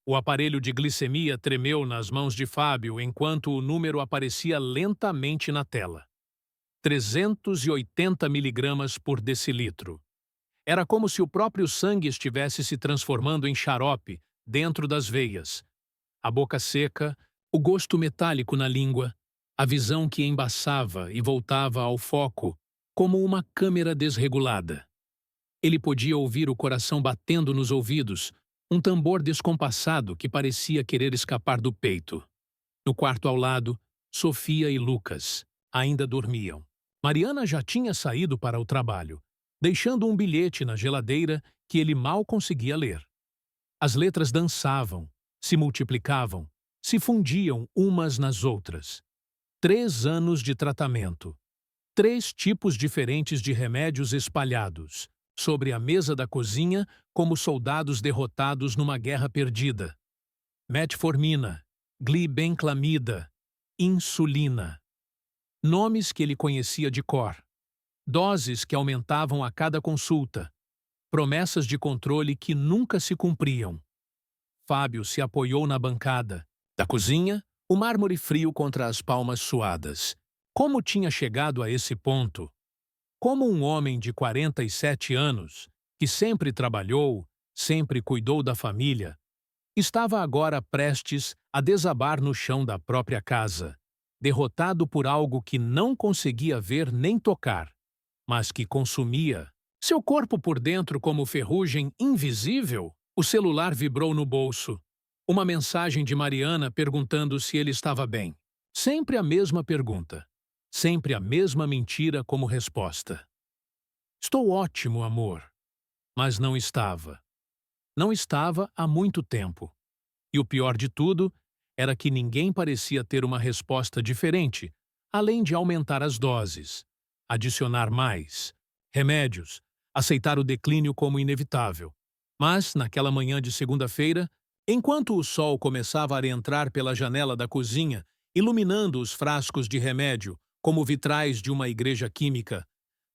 O aparelho de glicemia tremeu nas mãos de Fábio enquanto o número aparecia lentamente na tela. 380 miligramas por decilitro. Era como se o próprio sangue estivesse se transformando em xarope dentro das veias. A boca seca, o gosto metálico na língua, a visão que embaçava e voltava ao foco, como uma câmera desregulada. Ele podia ouvir o coração batendo nos ouvidos, um tambor descompassado que parecia querer escapar do peito. No quarto ao lado, Sofia e Lucas ainda dormiam. Mariana já tinha saído para o trabalho, deixando um bilhete na geladeira que ele mal conseguia ler. As letras dançavam, se multiplicavam, se fundiam umas nas outras. 3 anos de tratamento. 3 tipos diferentes de remédios espalhados sobre a mesa da cozinha como soldados derrotados numa guerra perdida. Metformina, glibenclamida, insulina. Nomes que ele conhecia de cor. Doses que aumentavam a cada consulta. Promessas de controle que nunca se cumpriam. Fábio se apoiou na bancada. Da cozinha, o mármore frio contra as palmas suadas. Como tinha chegado a esse ponto? Como um homem de 47 anos, que sempre trabalhou, sempre cuidou da família, estava agora prestes a desabar no chão da própria casa, derrotado por algo que não conseguia ver nem tocar, mas que consumia seu corpo por dentro como ferrugem invisível? O celular vibrou no bolso. Uma mensagem de Mariana perguntando se ele estava bem. Sempre a mesma pergunta. Sempre a mesma mentira como resposta. Estou ótimo, amor. Mas não estava. Não estava há muito tempo. E o pior de tudo era que ninguém parecia ter uma resposta diferente, além de aumentar as doses, adicionar mais remédios, aceitar o declínio como inevitável. Mas, naquela manhã de segunda-feira, enquanto o sol começava a entrar pela janela da cozinha, iluminando os frascos de remédio como vitrais de uma igreja química,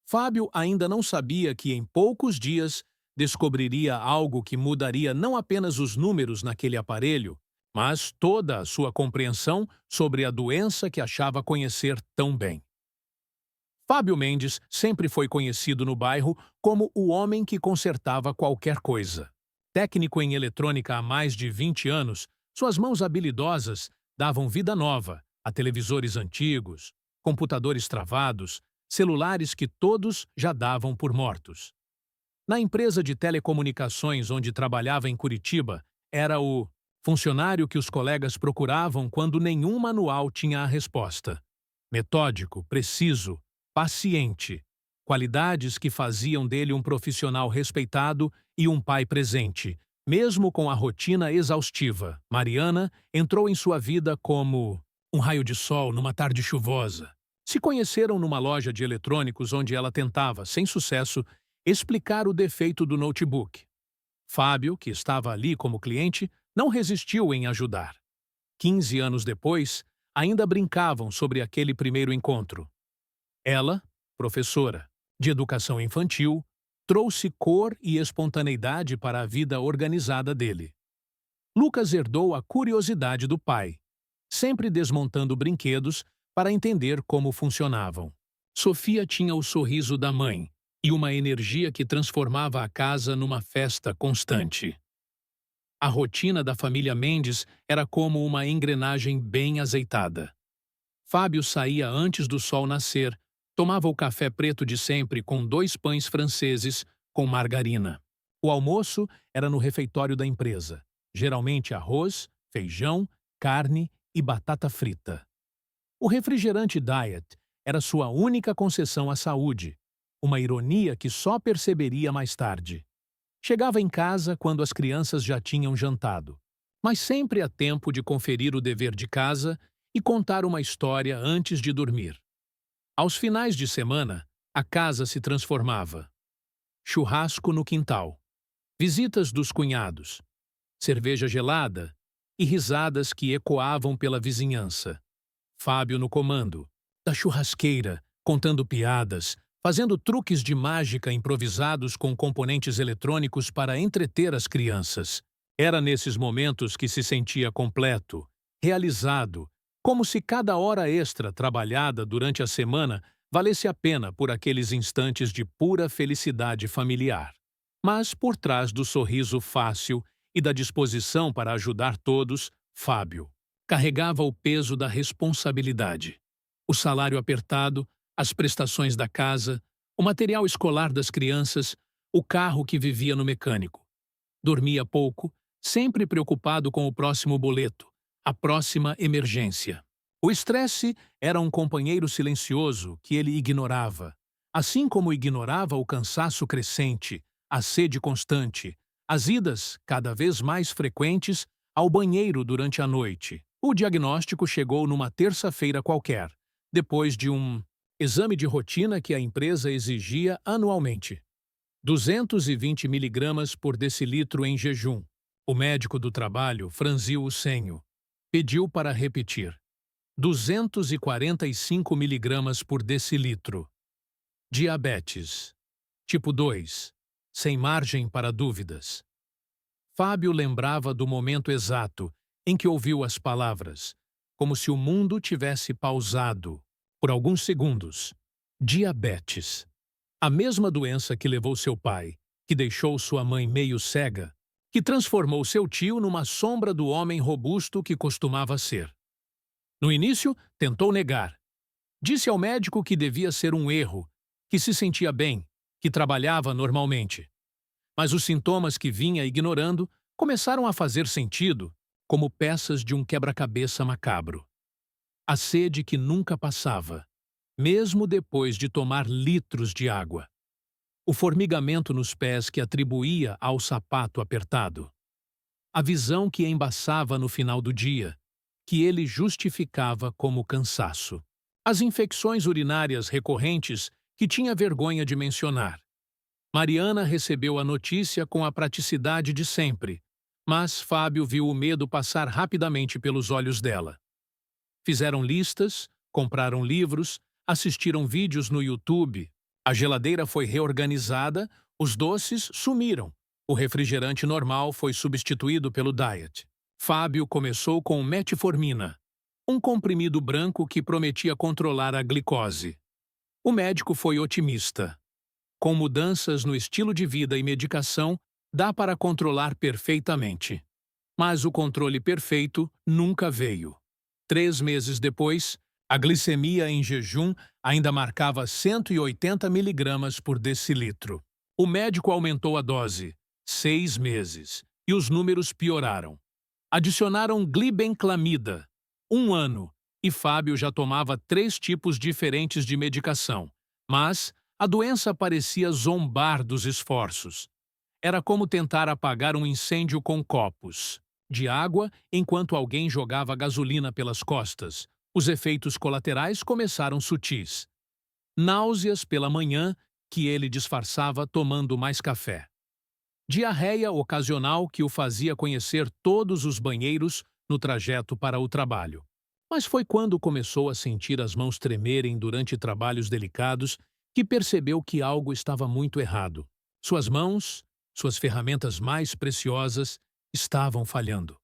Fábio ainda não sabia que em poucos dias descobriria algo que mudaria não apenas os números naquele aparelho, mas toda a sua compreensão sobre a doença que achava conhecer tão bem. Fábio Mendes sempre foi conhecido no bairro como o homem que consertava qualquer coisa. Técnico em eletrônica há mais de 20 anos, suas mãos habilidosas davam vida nova a televisores antigos, computadores travados, celulares que todos já davam por mortos. Na empresa de telecomunicações onde trabalhava em Curitiba, era o funcionário que os colegas procuravam quando nenhum manual tinha a resposta. Metódico, preciso, paciente, qualidades que faziam dele um profissional respeitado e um pai presente. Mesmo com a rotina exaustiva, Mariana entrou em sua vida como um raio de sol numa tarde chuvosa. Se conheceram numa loja de eletrônicos onde ela tentava, sem sucesso, explicar o defeito do notebook. Fábio, que estava ali como cliente, não resistiu em ajudar. 15 anos depois, ainda brincavam sobre aquele primeiro encontro. Ela, professora de educação infantil, trouxe cor e espontaneidade para a vida organizada dele. Lucas herdou a curiosidade do pai, sempre desmontando brinquedos para entender como funcionavam. Sofia tinha o sorriso da mãe e uma energia que transformava a casa numa festa constante. A rotina da família Mendes era como uma engrenagem bem azeitada. Fábio saía antes do sol nascer, tomava o café preto de sempre com 2 pães franceses com margarina. O almoço era no refeitório da empresa, geralmente arroz, feijão, carne e batata frita. O refrigerante Diet era sua única concessão à saúde, uma ironia que só perceberia mais tarde. Chegava em casa quando as crianças já tinham jantado, mas sempre a tempo de conferir o dever de casa e contar uma história antes de dormir. Aos finais de semana, a casa se transformava. Churrasco no quintal, visitas dos cunhados, cerveja gelada e risadas que ecoavam pela vizinhança. Fábio no comando, da churrasqueira, contando piadas, fazendo truques de mágica improvisados com componentes eletrônicos para entreter as crianças. Era nesses momentos que se sentia completo, realizado, como se cada hora extra trabalhada durante a semana valesse a pena por aqueles instantes de pura felicidade familiar. Mas por trás do sorriso fácil e da disposição para ajudar todos, Fábio carregava o peso da responsabilidade. O salário apertado, as prestações da casa, o material escolar das crianças, o carro que vivia no mecânico. Dormia pouco, sempre preocupado com o próximo boleto, a próxima emergência. O estresse era um companheiro silencioso que ele ignorava, assim como ignorava o cansaço crescente, a sede constante, as idas, cada vez mais frequentes, ao banheiro durante a noite. O diagnóstico chegou numa terça-feira qualquer, depois de um exame de rotina que a empresa exigia anualmente. 220 miligramas por decilitro em jejum. O médico do trabalho franziu o senho. Pediu para repetir. 245 miligramas por decilitro. Diabetes. Tipo 2. Sem margem para dúvidas. Fábio lembrava do momento exato em que ouviu as palavras, como se o mundo tivesse pausado por alguns segundos. Diabetes. A mesma doença que levou seu pai, que deixou sua mãe meio cega, que transformou seu tio numa sombra do homem robusto que costumava ser. No início, tentou negar. Disse ao médico que devia ser um erro, que se sentia bem, que trabalhava normalmente. Mas os sintomas que vinha ignorando começaram a fazer sentido, como peças de um quebra-cabeça macabro. A sede que nunca passava, mesmo depois de tomar litros de água. O formigamento nos pés que atribuía ao sapato apertado. A visão que embaçava no final do dia, que ele justificava como cansaço. As infecções urinárias recorrentes que tinha vergonha de mencionar. Mariana recebeu a notícia com a praticidade de sempre, mas Fábio viu o medo passar rapidamente pelos olhos dela. Fizeram listas, compraram livros, assistiram vídeos no YouTube, a geladeira foi reorganizada, os doces sumiram, o refrigerante normal foi substituído pelo Diet. Fábio começou com metformina, um comprimido branco que prometia controlar a glicose. O médico foi otimista. Com mudanças no estilo de vida e medicação, dá para controlar perfeitamente. Mas o controle perfeito nunca veio. 3 meses depois, a glicemia em jejum ainda marcava 180 miligramas por decilitro. O médico aumentou a dose, 6 meses, e os números pioraram. Adicionaram glibenclamida, 1 ano, e Fábio já tomava 3 tipos diferentes de medicação. Mas a doença parecia zombar dos esforços. Era como tentar apagar um incêndio com copos de água enquanto alguém jogava gasolina pelas costas. Os efeitos colaterais começaram sutis. Náuseas pela manhã, que ele disfarçava tomando mais café. Diarreia ocasional que o fazia conhecer todos os banheiros no trajeto para o trabalho. Mas foi quando começou a sentir as mãos tremerem durante trabalhos delicados que percebeu que algo estava muito errado. Suas mãos, suas ferramentas mais preciosas, estavam falhando.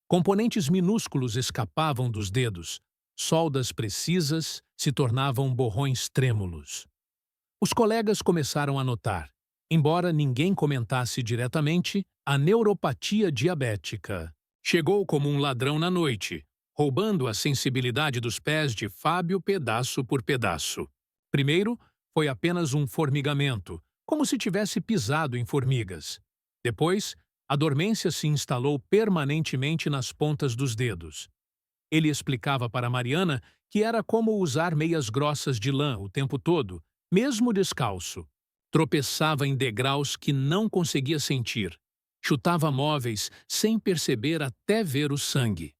Componentes minúsculos escapavam dos dedos, soldas precisas se tornavam borrões trêmulos. Os colegas começaram a notar, embora ninguém comentasse diretamente, a neuropatia diabética. Chegou como um ladrão na noite, roubando a sensibilidade dos pés de Fábio pedaço por pedaço. Primeiro, foi apenas um formigamento, como se tivesse pisado em formigas. Depois, a dormência se instalou permanentemente nas pontas dos dedos. Ele explicava para Mariana que era como usar meias grossas de lã o tempo todo, mesmo descalço. Tropeçava em degraus que não conseguia sentir. Chutava móveis sem perceber até ver o sangue.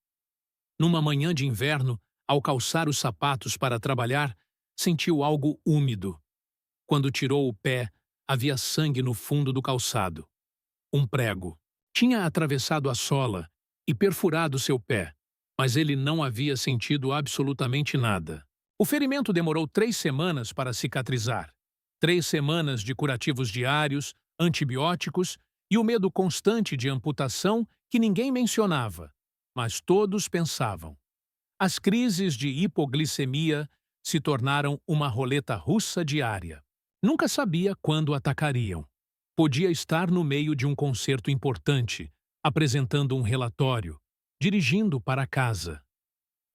Numa manhã de inverno, ao calçar os sapatos para trabalhar, sentiu algo úmido. Quando tirou o pé, havia sangue no fundo do calçado. Um prego. Tinha atravessado a sola e perfurado seu pé, mas ele não havia sentido absolutamente nada. O ferimento demorou 3 semanas para cicatrizar. 3 semanas de curativos diários, antibióticos e o medo constante de amputação que ninguém mencionava, mas todos pensavam. As crises de hipoglicemia se tornaram uma roleta russa diária. Nunca sabia quando atacariam. Podia estar no meio de um concerto importante, apresentando um relatório, dirigindo para casa.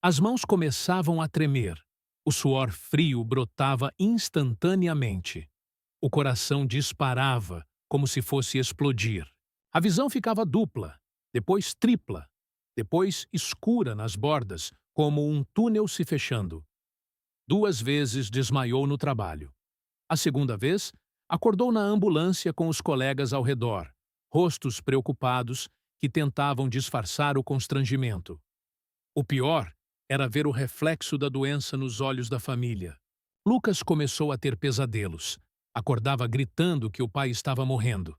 As mãos começavam a tremer. O suor frio brotava instantaneamente. O coração disparava, como se fosse explodir. A visão ficava dupla, depois tripla, depois escura nas bordas, como um túnel se fechando. 2 vezes desmaiou no trabalho. A segunda vez, acordou na ambulância com os colegas ao redor, rostos preocupados que tentavam disfarçar o constrangimento. O pior era ver o reflexo da doença nos olhos da família. Lucas começou a ter pesadelos. Acordava gritando que o pai estava morrendo.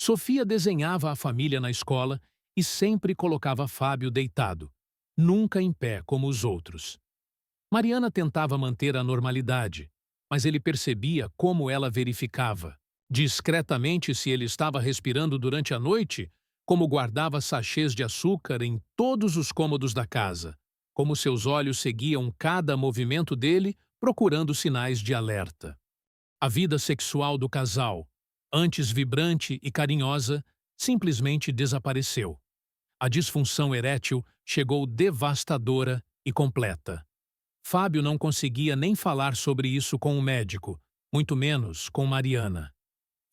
Sofia desenhava a família na escola e sempre colocava Fábio deitado, nunca em pé como os outros. Mariana tentava manter a normalidade, mas ele percebia como ela verificava, discretamente se ele estava respirando durante a noite, como guardava sachês de açúcar em todos os cômodos da casa, como seus olhos seguiam cada movimento dele, procurando sinais de alerta. A vida sexual do casal, antes vibrante e carinhosa, simplesmente desapareceu. A disfunção erétil chegou devastadora e completa. Fábio não conseguia nem falar sobre isso com o médico, muito menos com Mariana.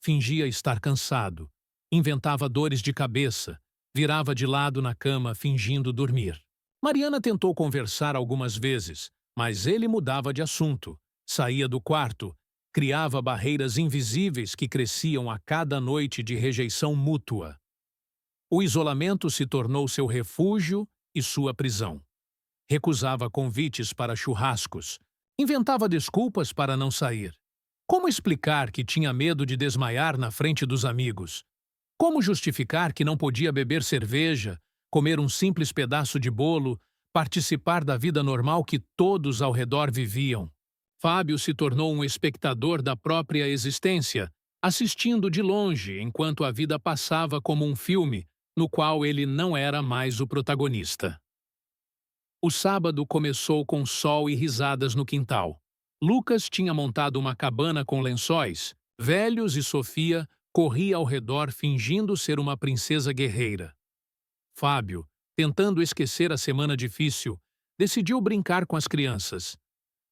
Fingia estar cansado, inventava dores de cabeça, virava de lado na cama fingindo dormir. Mariana tentou conversar algumas vezes, mas ele mudava de assunto, saía do quarto, criava barreiras invisíveis que cresciam a cada noite de rejeição mútua. O isolamento se tornou seu refúgio e sua prisão. Recusava convites para churrascos, inventava desculpas para não sair. Como explicar que tinha medo de desmaiar na frente dos amigos? Como justificar que não podia beber cerveja, comer um simples pedaço de bolo, participar da vida normal que todos ao redor viviam? Fábio se tornou um espectador da própria existência, assistindo de longe enquanto a vida passava como um filme, no qual ele não era mais o protagonista. O sábado começou com sol e risadas no quintal. Lucas tinha montado uma cabana com lençóis, velhos e Sofia corria ao redor fingindo ser uma princesa guerreira. Fábio, tentando esquecer a semana difícil, decidiu brincar com as crianças.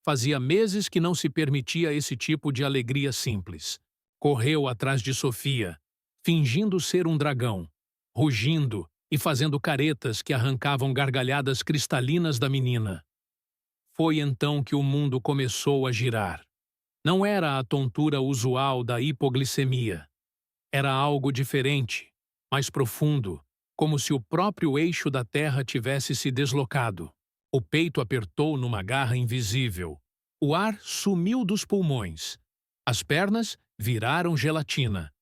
Fazia meses que não se permitia esse tipo de alegria simples. Correu atrás de Sofia, fingindo ser um dragão, rugindo e fazendo caretas que arrancavam gargalhadas cristalinas da menina. Foi então que o mundo começou a girar. Não era a tontura usual da hipoglicemia. Era algo diferente, mais profundo, como se o próprio eixo da Terra tivesse se deslocado. O peito apertou numa garra invisível. O ar sumiu dos pulmões. As pernas viraram gelatina.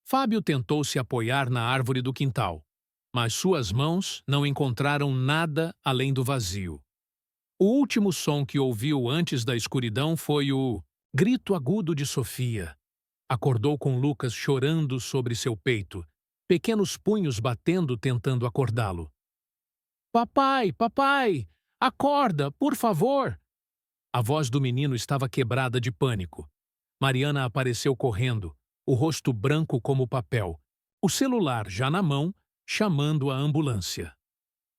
Fábio tentou se apoiar na árvore do quintal, mas suas mãos não encontraram nada além do vazio. O último som que ouviu antes da escuridão foi o grito agudo de Sofia. Acordou com Lucas chorando sobre seu peito, pequenos punhos batendo tentando acordá-lo. Papai, papai, acorda, por favor! A voz do menino estava quebrada de pânico. Mariana apareceu correndo, o rosto branco como papel, o celular já na mão, chamando a ambulância.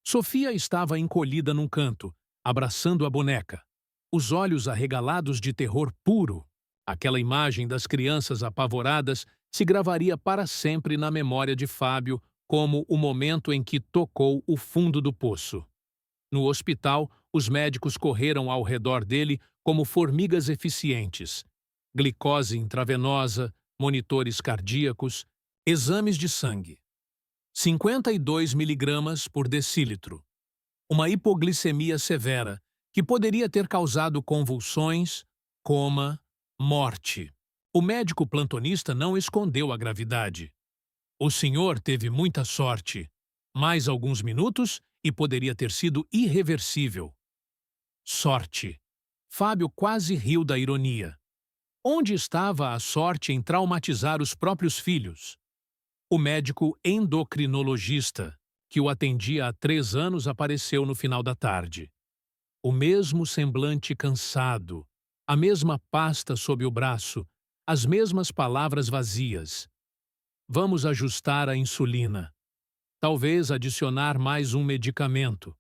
Sofia estava encolhida num canto, abraçando a boneca, os olhos arregalados de terror puro. Aquela imagem das crianças apavoradas se gravaria para sempre na memória de Fábio como o momento em que tocou o fundo do poço. No hospital, os médicos correram ao redor dele como formigas eficientes. Glicose intravenosa, monitores cardíacos, exames de sangue. 52 miligramas por decilitro. Uma hipoglicemia severa, que poderia ter causado convulsões, coma, morte. O médico plantonista não escondeu a gravidade. O senhor teve muita sorte. Mais alguns minutos e poderia ter sido irreversível. Sorte. Fábio quase riu da ironia. Onde estava a sorte em traumatizar os próprios filhos? O médico endocrinologista, que o atendia há 3 anos, apareceu no final da tarde. O mesmo semblante cansado, a mesma pasta sob o braço, as mesmas palavras vazias. Vamos ajustar a insulina. Talvez adicionar mais um medicamento.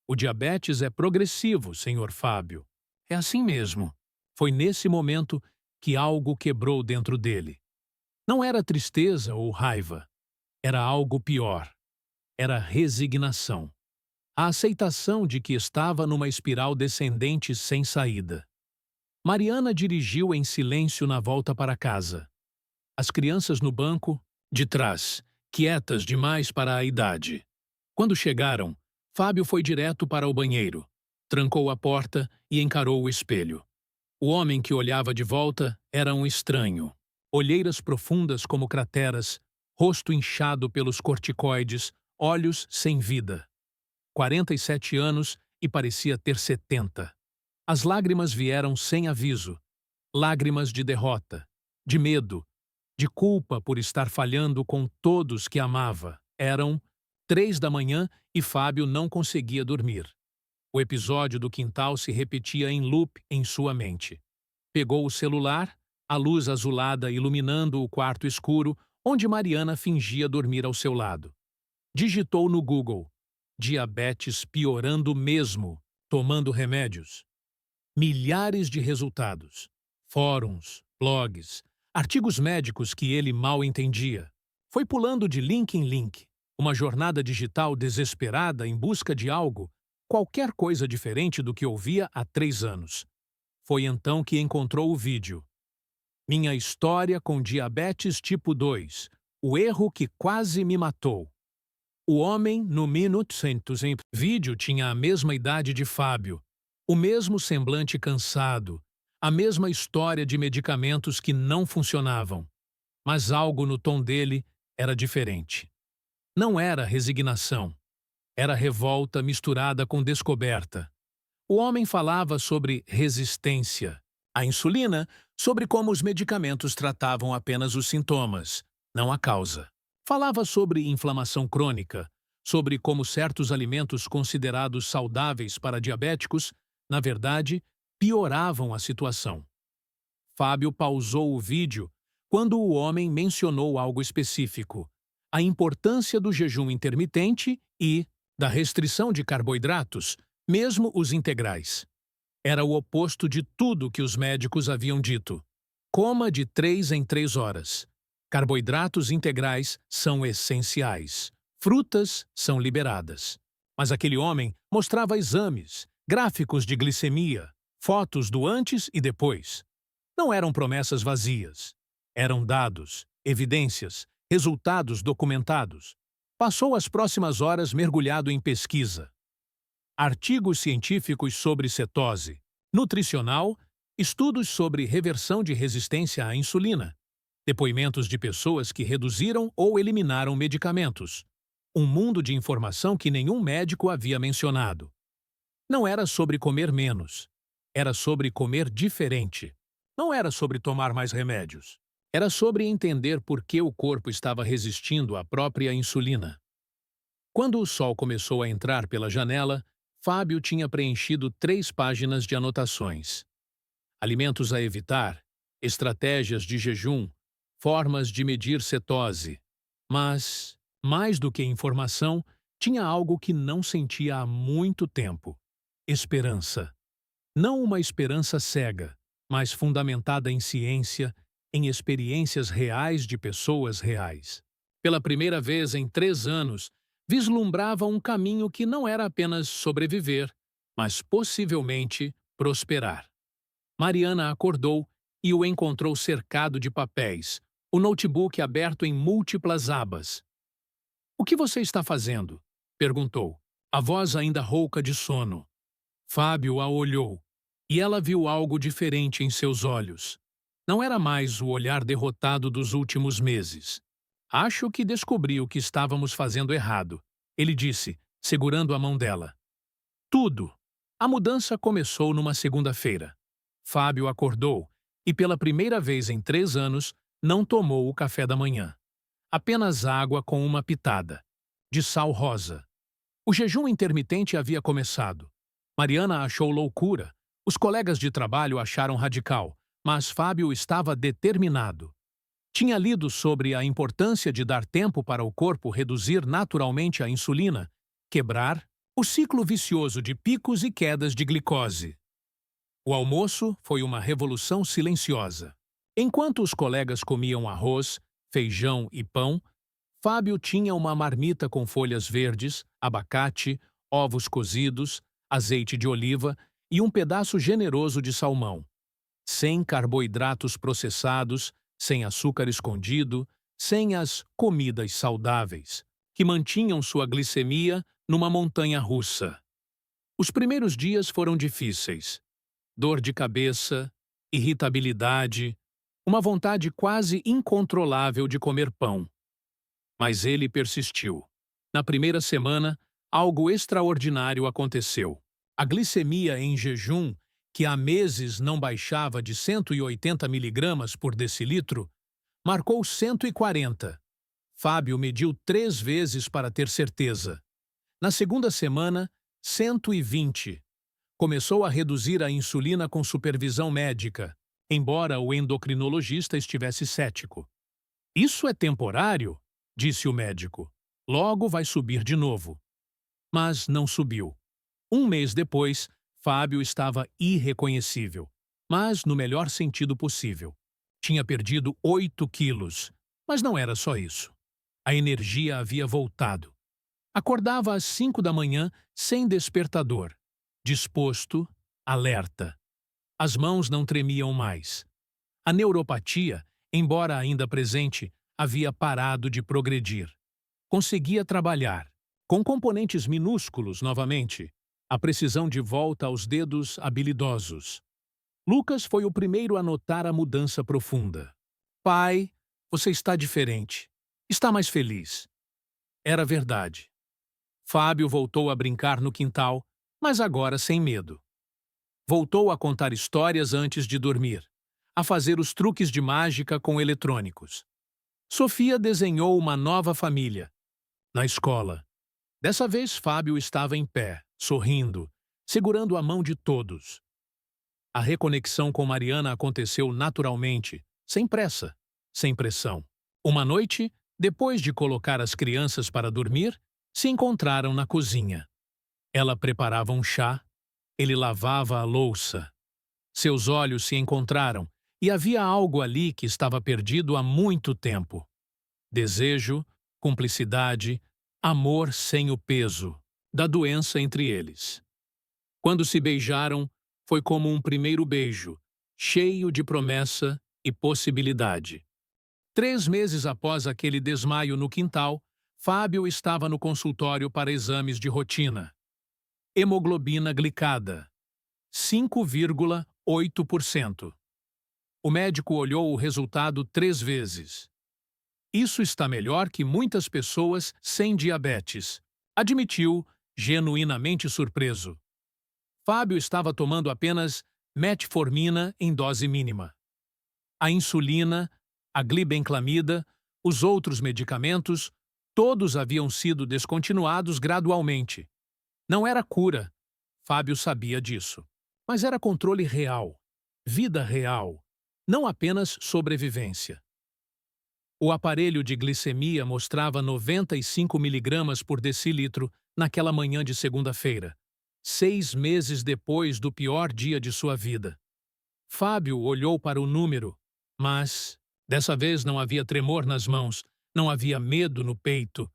O diabetes é progressivo, senhor Fábio. É assim mesmo. Foi nesse momento que algo quebrou dentro dele. Não era tristeza ou raiva. Era algo pior. Era resignação. A aceitação de que estava numa espiral descendente sem saída. Mariana dirigiu em silêncio na volta para casa. As crianças no banco, de trás, quietas demais para a idade. Quando chegaram, Fábio foi direto para o banheiro, trancou a porta e encarou o espelho. O homem que olhava de volta era um estranho. Olheiras profundas como crateras, rosto inchado pelos corticoides, olhos sem vida. 47 anos e parecia ter 70. As lágrimas vieram sem aviso. Lágrimas de derrota, de medo, de culpa por estar falhando com todos que amava. Eram 3 da manhã e Fábio não conseguia dormir. O episódio do quintal se repetia em loop em sua mente. Pegou o celular, a luz azulada iluminando o quarto escuro, onde Mariana fingia dormir ao seu lado. Digitou no Google: diabetes piorando mesmo, tomando remédios. Milhares de resultados. Fóruns, blogs, artigos médicos que ele mal entendia. Foi pulando de link em link, uma jornada digital desesperada em busca de algo, qualquer coisa diferente do que ouvia há 3 anos. Foi então que encontrou o vídeo. Minha história com diabetes tipo 2, o erro que quase me matou. O homem no Minute Centos em vídeo tinha a mesma idade de Fábio, o mesmo semblante cansado, a mesma história de medicamentos que não funcionavam. Mas algo no tom dele era diferente. Não era resignação. Era revolta misturada com descoberta. O homem falava sobre resistência. A insulina, sobre como os medicamentos tratavam apenas os sintomas, não a causa. Falava sobre inflamação crônica, sobre como certos alimentos considerados saudáveis para diabéticos, na verdade, pioravam a situação. Fábio pausou o vídeo quando o homem mencionou algo específico: a importância do jejum intermitente e da restrição de carboidratos, mesmo os integrais. Era o oposto de tudo que os médicos haviam dito. Coma de 3 em 3 horas. Carboidratos integrais são essenciais. Frutas são liberadas. Mas aquele homem mostrava exames, gráficos de glicemia, fotos do antes e depois. Não eram promessas vazias. Eram dados, evidências, resultados documentados. Passou as próximas horas mergulhado em pesquisa. Artigos científicos sobre cetose, nutricional, estudos sobre reversão de resistência à insulina, depoimentos de pessoas que reduziram ou eliminaram medicamentos. Um mundo de informação que nenhum médico havia mencionado. Não era sobre comer menos. Era sobre comer diferente. Não era sobre tomar mais remédios. Era sobre entender por que o corpo estava resistindo à própria insulina. Quando o sol começou a entrar pela janela, Fábio tinha preenchido 3 páginas de anotações. Alimentos a evitar, estratégias de jejum, formas de medir cetose. Mas, mais do que informação, tinha algo que não sentia há muito tempo: esperança. Não uma esperança cega, mas fundamentada em ciência, em experiências reais de pessoas reais. Pela primeira vez em 3 anos, vislumbrava um caminho que não era apenas sobreviver, mas possivelmente prosperar. Mariana acordou e o encontrou cercado de papéis, o notebook aberto em múltiplas abas. "O que você está fazendo?" perguntou, a voz ainda rouca de sono. Fábio a olhou, e ela viu algo diferente em seus olhos. Não era mais o olhar derrotado dos últimos meses. "Acho que descobri o que estávamos fazendo errado", ele disse, segurando a mão dela. Tudo. A mudança começou numa segunda-feira. Fábio acordou e, pela primeira vez em 3 anos, não tomou o café da manhã. apenas água com uma pitada de sal rosa. O jejum intermitente havia começado. Mariana achou loucura. Os colegas de trabalho acharam radical, mas Fábio estava determinado. Tinha lido sobre a importância de dar tempo para o corpo reduzir naturalmente a insulina, quebrar o ciclo vicioso de picos e quedas de glicose. O almoço foi uma revolução silenciosa. Enquanto os colegas comiam arroz, feijão e pão, Fábio tinha uma marmita com folhas verdes, abacate, ovos cozidos, azeite de oliva e um pedaço generoso de salmão. Sem carboidratos processados, sem açúcar escondido, sem as comidas saudáveis, que mantinham sua glicemia numa montanha russa. Os primeiros dias foram difíceis. Dor de cabeça, irritabilidade, uma vontade quase incontrolável de comer pão. Mas ele persistiu. Na primeira semana, algo extraordinário aconteceu. A glicemia em jejum, que há meses não baixava de 180 miligramas por decilitro, marcou 140. Fábio mediu 3 vezes para ter certeza. Na segunda semana, 120. Começou a reduzir a insulina com supervisão médica, embora o endocrinologista estivesse cético. "Isso é temporário", disse o médico. "Logo vai subir de novo." Mas não subiu. Um mês depois, Fábio estava irreconhecível, mas no melhor sentido possível. Tinha perdido 8 quilos, mas não era só isso. A energia havia voltado. Acordava às 5 da manhã sem despertador, disposto, alerta. As mãos não tremiam mais. A neuropatia, embora ainda presente, havia parado de progredir. Conseguia trabalhar, com componentes minúsculos novamente, a precisão de volta aos dedos habilidosos. Lucas foi o primeiro a notar a mudança profunda. "Pai, você está diferente. Está mais feliz." Era verdade. Fábio voltou a brincar no quintal, mas agora sem medo. Voltou a contar histórias antes de dormir, a fazer os truques de mágica com eletrônicos. Sofia desenhou uma nova família. Na escola. Dessa vez, Fábio estava em pé, sorrindo, segurando a mão de todos. A reconexão com Mariana aconteceu naturalmente, sem pressa, sem pressão. Uma noite, depois de colocar as crianças para dormir, se encontraram na cozinha. Ela preparava um chá, ele lavava a louça. Seus olhos se encontraram e havia algo ali que estava perdido há muito tempo. Desejo, cumplicidade, amor sem o peso da doença entre eles. Quando se beijaram, foi como um primeiro beijo, cheio de promessa e possibilidade. 3 meses após aquele desmaio no quintal, Fábio estava no consultório para exames de rotina. Hemoglobina glicada, 5,8%. O médico olhou o resultado 3 vezes. "Isso está melhor que muitas pessoas sem diabetes", admitiu, genuinamente surpreso. Fábio estava tomando apenas metformina em dose mínima. A insulina, a glibenclamida, os outros medicamentos, todos haviam sido descontinuados gradualmente. Não era cura, Fábio sabia disso, mas era controle real, vida real, não apenas sobrevivência. O aparelho de glicemia mostrava 95 miligramas por decilitro naquela manhã de segunda-feira, 6 meses depois do pior dia de sua vida. Fábio olhou para o número, mas dessa vez não havia tremor nas mãos, não havia medo no peito.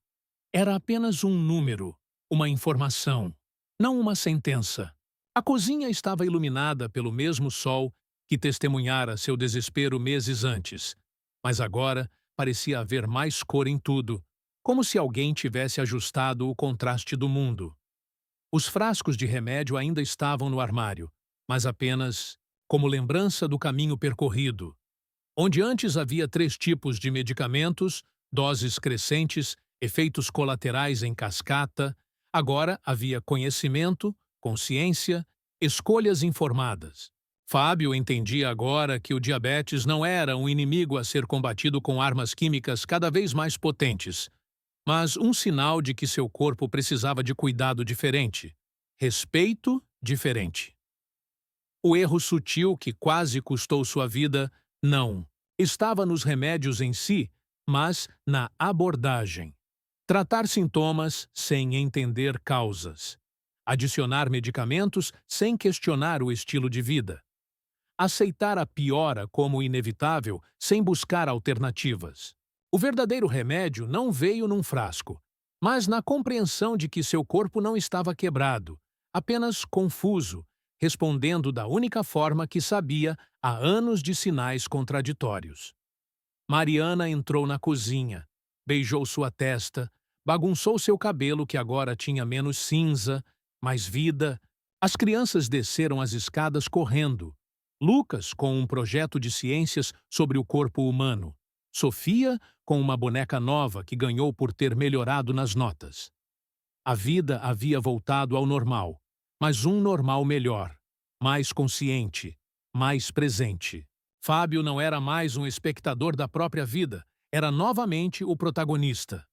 Era apenas um número, uma informação, não uma sentença. A cozinha estava iluminada pelo mesmo sol que testemunhara seu desespero meses antes, mas agora parecia haver mais cor em tudo, como se alguém tivesse ajustado o contraste do mundo. Os frascos de remédio ainda estavam no armário, mas apenas como lembrança do caminho percorrido. Onde antes havia 3 tipos de medicamentos, doses crescentes, efeitos colaterais em cascata, agora havia conhecimento, consciência, escolhas informadas. Fábio entendia agora que o diabetes não era um inimigo a ser combatido com armas químicas cada vez mais potentes, mas um sinal de que seu corpo precisava de cuidado diferente, respeito diferente. O erro sutil que quase custou sua vida não estava nos remédios em si, mas na abordagem. Tratar sintomas sem entender causas. Adicionar medicamentos sem questionar o estilo de vida. Aceitar a piora como inevitável sem buscar alternativas. O verdadeiro remédio não veio num frasco, mas na compreensão de que seu corpo não estava quebrado, apenas confuso, respondendo da única forma que sabia a anos de sinais contraditórios. Mariana entrou na cozinha, beijou sua testa, bagunçou seu cabelo que agora tinha menos cinza, mais vida. As crianças desceram as escadas correndo. Lucas com um projeto de ciências sobre o corpo humano. Sofia com uma boneca nova que ganhou por ter melhorado nas notas. A vida havia voltado ao normal, mas um normal melhor, mais consciente, mais presente. Fábio não era mais um espectador da própria vida, era novamente o protagonista.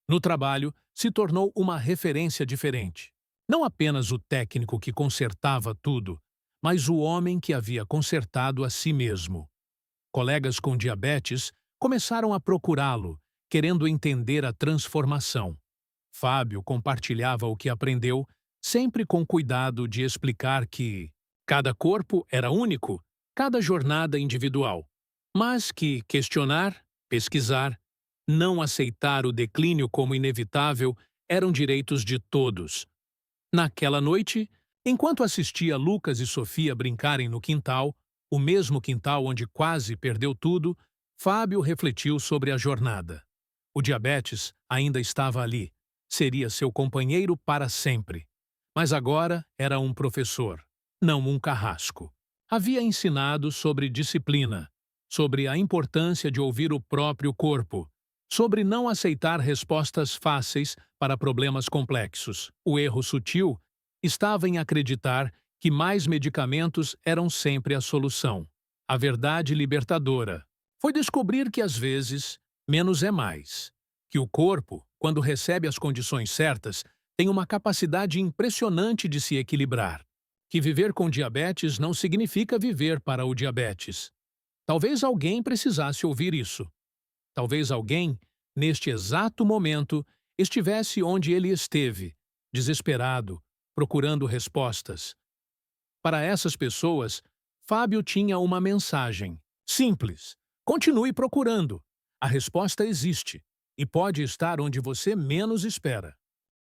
No trabalho, se tornou uma referência diferente. Não apenas o técnico que consertava tudo, mas o homem que havia consertado a si mesmo. Colegas com diabetes começaram a procurá-lo, querendo entender a transformação. Fábio compartilhava o que aprendeu, sempre com cuidado de explicar que cada corpo era único, cada jornada individual, mas que questionar, pesquisar, não aceitar o declínio como inevitável eram direitos de todos. Naquela noite, enquanto assistia Lucas e Sofia brincarem no quintal, o mesmo quintal onde quase perdeu tudo, Fábio refletiu sobre a jornada. O diabetes ainda estava ali, seria seu companheiro para sempre. Mas agora era um professor, não um carrasco. Havia ensinado sobre disciplina, sobre a importância de ouvir o próprio corpo, sobre não aceitar respostas fáceis para problemas complexos. O erro sutil estava em acreditar que mais medicamentos eram sempre a solução. A verdade libertadora foi descobrir que, às vezes, menos é mais. Que o corpo, quando recebe as condições certas, tem uma capacidade impressionante de se equilibrar. Que viver com diabetes não significa viver para o diabetes. Talvez alguém precisasse ouvir isso. Talvez alguém, neste exato momento, estivesse onde ele esteve, desesperado, procurando respostas. Para essas pessoas, Fábio tinha uma mensagem. Simples. Continue procurando. A resposta existe e pode estar onde você menos espera.